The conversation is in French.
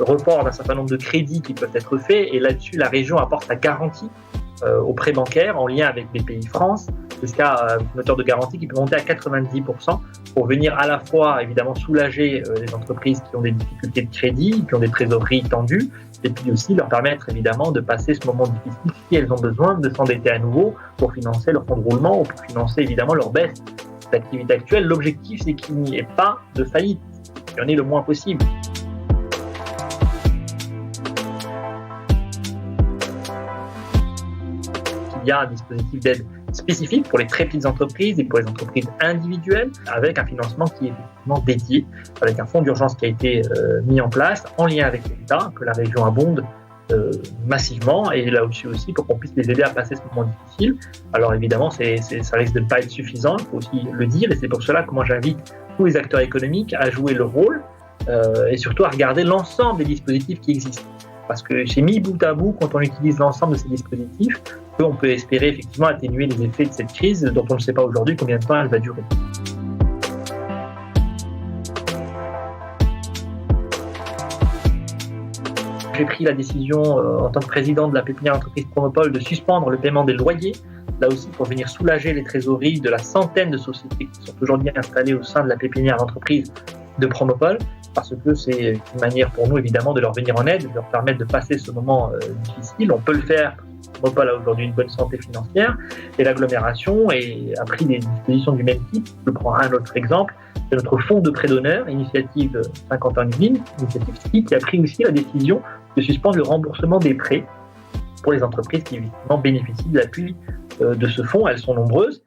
report d'un certain nombre de crédits qui peuvent être faits. Et là-dessus, la région apporte sa garantie aux prêts bancaires en lien avec BPI France, jusqu'à une hauteur de garantie qui peut monter à 90% pour venir à la fois évidemment soulager les entreprises qui ont des difficultés de crédit, qui ont des trésoreries tendues, et puis aussi leur permettre évidemment de passer ce moment difficile si elles ont besoin de s'endetter à nouveau pour financer leur fonds de roulement ou pour financer évidemment leur baisse d'activité actuelle. L'objectif, c'est qu'il n'y ait pas de faillite, qu'il y en ait le moins possible. Il y a un dispositif d'aide spécifique pour les très petites entreprises et pour les entreprises individuelles, avec un financement qui est effectivement dédié, avec un fonds d'urgence qui a été mis en place en lien avec l'État, que la région abonde massivement, et là aussi pour qu'on puisse les aider à passer ce moment difficile. Alors évidemment, ça risque de ne pas être suffisant, il faut aussi le dire, et c'est pour cela que moi j'invite tous les acteurs économiques à jouer le rôle et surtout à regarder l'ensemble des dispositifs qui existent. Parce que chez mis bout à bout, quand on utilise l'ensemble de ces dispositifs, on peut espérer effectivement atténuer les effets de cette crise dont on ne sait pas aujourd'hui combien de temps elle va durer. J'ai pris la décision en tant que président de la pépinière entreprise Promopole de suspendre le paiement des loyers, là aussi pour venir soulager les trésoreries de la centaine de sociétés qui sont aujourd'hui installées au sein de la pépinière d'entreprise de Promopole, parce que c'est une manière pour nous évidemment de leur venir en aide, de leur permettre de passer ce moment difficile. On peut le faire. Promopole a aujourd'hui une bonne santé financière et l'agglomération a pris des dispositions du même type. Je prends un autre exemple, c'est notre fonds de prêt d'honneur, initiative Saint-Quentin-Yvelines, initiative STI, qui a pris aussi la décision de suspendre le remboursement des prêts pour les entreprises qui évidemment bénéficient de l'appui de ce fonds. Elles sont nombreuses.